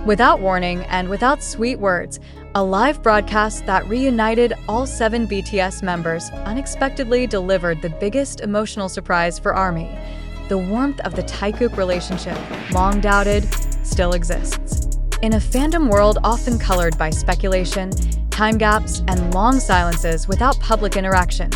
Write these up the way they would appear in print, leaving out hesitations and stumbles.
Without warning and without sweet words, a live broadcast that reunited all 7 BTS members unexpectedly delivered the biggest emotional surprise for ARMY. The warmth of the taekook relationship, long doubted, still exists. In a fandom world often colored by speculation, time gaps, and long silences without public interaction,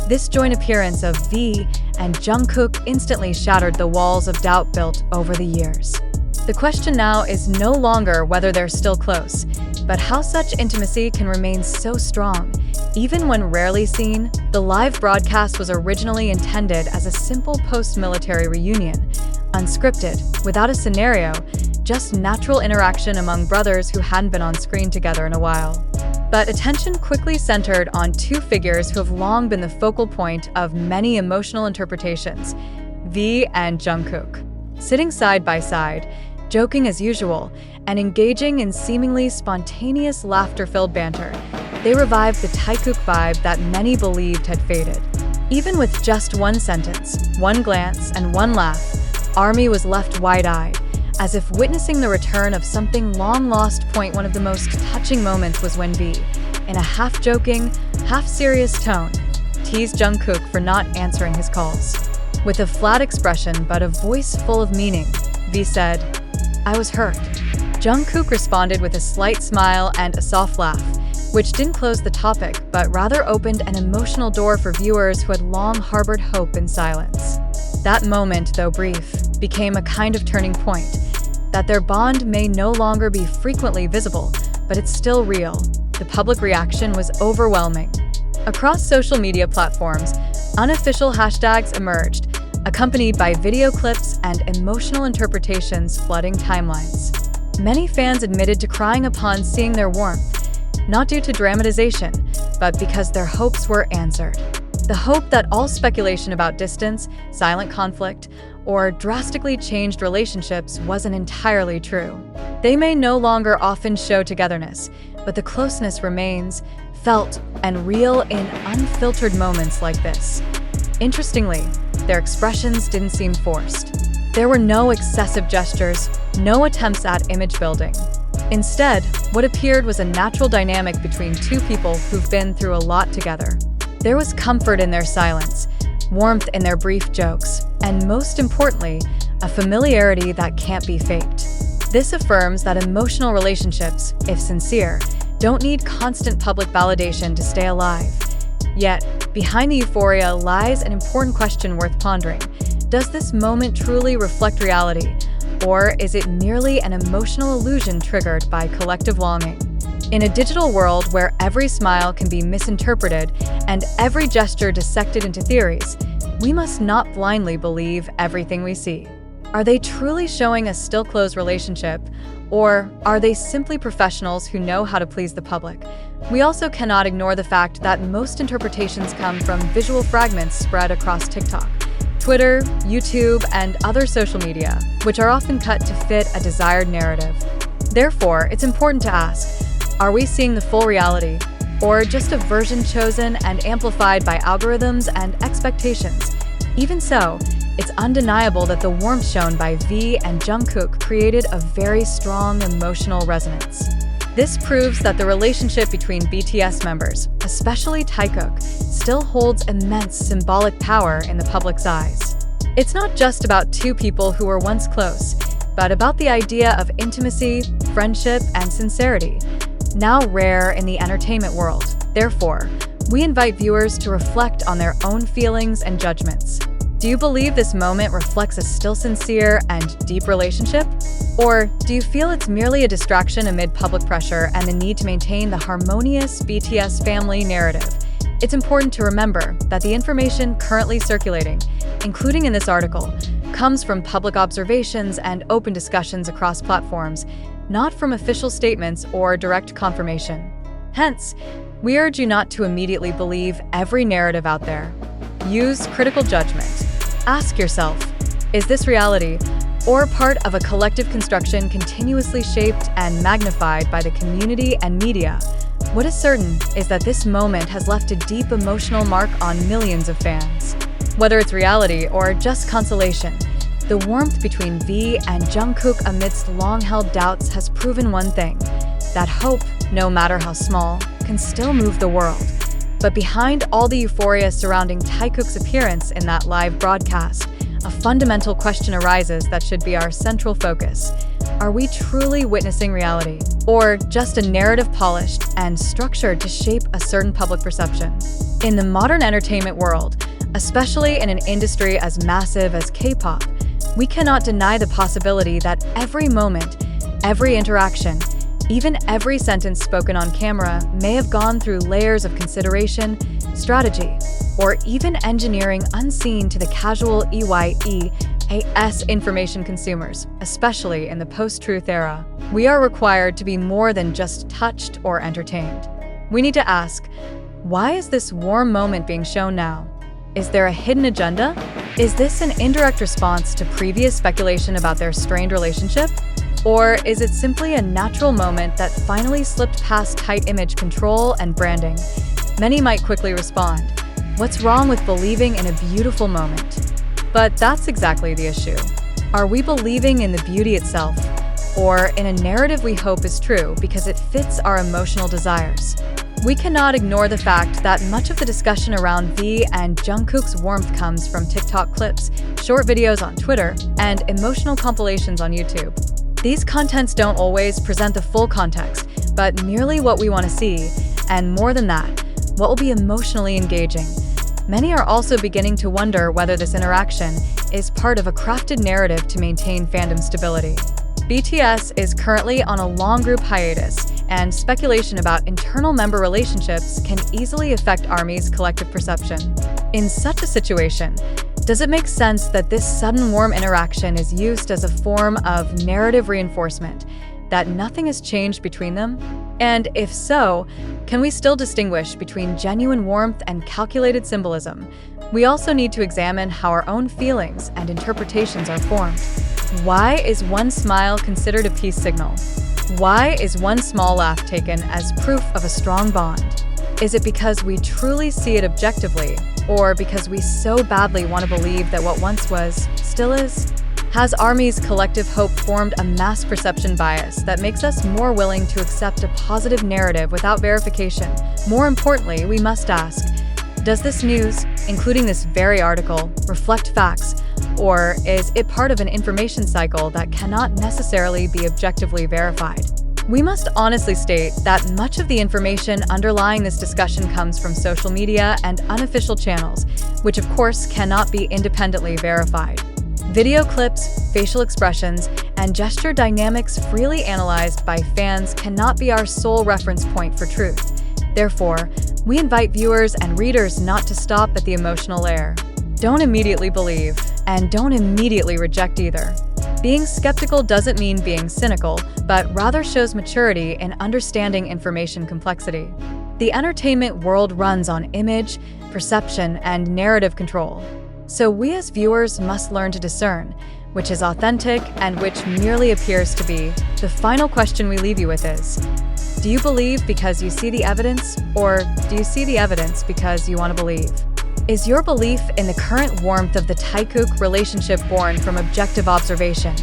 this joint appearance of V and Jungkook instantly shattered the walls of doubt built over the years. The question now is no longer whether they're still close, but how such intimacy can remain so strong. Even when rarely seen, the live broadcast was originally intended as a simple post-military reunion, unscripted, without a scenario, just natural interaction among brothers who hadn't been on screen together in a while. But attention quickly centered on 2 figures who have long been the focal point of many emotional interpretations, V and Jungkook. Sitting side by side, joking as usual, and engaging in seemingly spontaneous laughter-filled banter, they revived the taekook vibe that many believed had faded. Even with just one sentence, one glance, and one laugh, ARMY was left wide-eyed, as if witnessing the return of something long lost. One of the most touching moments was when V, in a half-joking, half-serious tone, teased Jungkook for not answering his calls. With a flat expression but a voice full of meaning, V said, "I was hurt." Jungkook responded with a slight smile and a soft laugh, which didn't close the topic but rather opened an emotional door for viewers who had long harbored hope in silence. That moment, though brief, became a kind of turning point, that their bond may no longer be frequently visible, but it's still real. The public reaction was overwhelming. Across social media platforms, unofficial hashtags emerged, accompanied by video clips and emotional interpretations flooding timelines. Many fans admitted to crying upon seeing their warmth, not due to dramatization, but because their hopes were answered. The hope that all speculation about distance, silent conflict, or drastically changed relationships wasn't entirely true. They may no longer often show togetherness, but the closeness remains, felt and real in unfiltered moments like this. Interestingly, their expressions didn't seem forced. There were no excessive gestures, no attempts at image building. Instead, what appeared was a natural dynamic between 2 people who've been through a lot together. There was comfort in their silence, warmth in their brief jokes, and most importantly, a familiarity that can't be faked. This affirms that emotional relationships, if sincere, don't need constant public validation to stay alive. Yet, behind the euphoria lies an important question worth pondering. Does this moment truly reflect reality, or is it merely an emotional illusion triggered by collective longing? In a digital world where every smile can be misinterpreted and every gesture dissected into theories, we must not blindly believe everything we see. Are they truly showing a still-close relationship, or are they simply professionals who know how to please the public? We also cannot ignore the fact that most interpretations come from visual fragments spread across TikTok, Twitter, YouTube, and other social media, which are often cut to fit a desired narrative. Therefore, it's important to ask, are we seeing the full reality, or just a version chosen and amplified by algorithms and expectations? Even so, it's undeniable that the warmth shown by V and Jungkook created a very strong emotional resonance. This proves that the relationship between BTS members, especially Taekook, still holds immense symbolic power in the public's eyes. It's not just about 2 people who were once close, but about the idea of intimacy, friendship, and sincerity, now rare in the entertainment world. Therefore, we invite viewers to reflect on their own feelings and judgments. Do you believe this moment reflects a still sincere and deep relationship? Or do you feel it's merely a distraction amid public pressure and the need to maintain the harmonious BTS family narrative? It's important to remember that the information currently circulating, including in this article, comes from public observations and open discussions across platforms, not from official statements or direct confirmation. Hence, we urge you not to immediately believe every narrative out there. Use critical judgment. Ask yourself, is this reality, or part of a collective construction continuously shaped and magnified by the community and media? What is certain is that this moment has left a deep emotional mark on millions of fans. Whether it's reality or just consolation, The warmth between V and Jungkook amidst long-held doubts has proven one thing: that hope, no matter how small, can still move the world. But behind all the euphoria surrounding Taekook's appearance in that live broadcast, a fundamental question arises that should be our central focus. Are we truly witnessing reality, or just a narrative polished and structured to shape a certain public perception? In the modern entertainment world, especially in an industry as massive as K-pop, we cannot deny the possibility that every moment, every interaction, even every sentence spoken on camera may have gone through layers of consideration, strategy, or even engineering unseen to the casual EYEAS information consumers, especially in the post-truth era. We are required to be more than just touched or entertained. We need to ask, why is this warm moment being shown now? Is there a hidden agenda? Is this an indirect response to previous speculation about their strained relationship? Or is it simply a natural moment that finally slipped past tight image control and branding? Many might quickly respond, what's wrong with believing in a beautiful moment? But that's exactly the issue. Are we believing in the beauty itself, or in a narrative we hope is true because it fits our emotional desires? We cannot ignore the fact that much of the discussion around V and Jungkook's warmth comes from TikTok clips, short videos on Twitter, and emotional compilations on YouTube. These contents don't always present the full context, but merely what we want to see, and more than that, what will be emotionally engaging. Many are also beginning to wonder whether this interaction is part of a crafted narrative to maintain fandom stability. BTS is currently on a long group hiatus, and speculation about internal member relationships can easily affect ARMY's collective perception. In such a situation, does it make sense that this sudden warm interaction is used as a form of narrative reinforcement, that nothing has changed between them? And if so, can we still distinguish between genuine warmth and calculated symbolism? We also need to examine how our own feelings and interpretations are formed. Why is one smile considered a peace signal? Why is one small laugh taken as proof of a strong bond? Is it because we truly see it objectively, or because we so badly want to believe that what once was, still is? Has ARMY's collective hope formed a mass perception bias that makes us more willing to accept a positive narrative without verification? More importantly, we must ask, does this news, including this very article, reflect facts, or is it part of an information cycle that cannot necessarily be objectively verified? We must honestly state that much of the information underlying this discussion comes from social media and unofficial channels, which of course cannot be independently verified. Video clips, facial expressions, and gesture dynamics freely analyzed by fans cannot be our sole reference point for truth. Therefore, we invite viewers and readers not to stop at the emotional layer. Don't immediately believe, and don't immediately reject either. Being skeptical doesn't mean being cynical, but rather shows maturity in understanding information complexity. The entertainment world runs on image, perception, and narrative control. So we as viewers must learn to discern which is authentic and which merely appears to be. The final question we leave you with is, do you believe because you see the evidence, or do you see the evidence because you want to believe? Is your belief in the current warmth of the taekook relationship born from objective observation,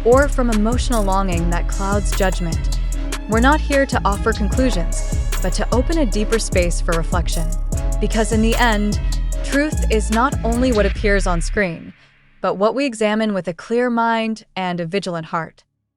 or from emotional longing that clouds judgment? We're not here to offer conclusions, but to open a deeper space for reflection. Because in the end, truth is not only what appears on screen, but what we examine with a clear mind and a vigilant heart.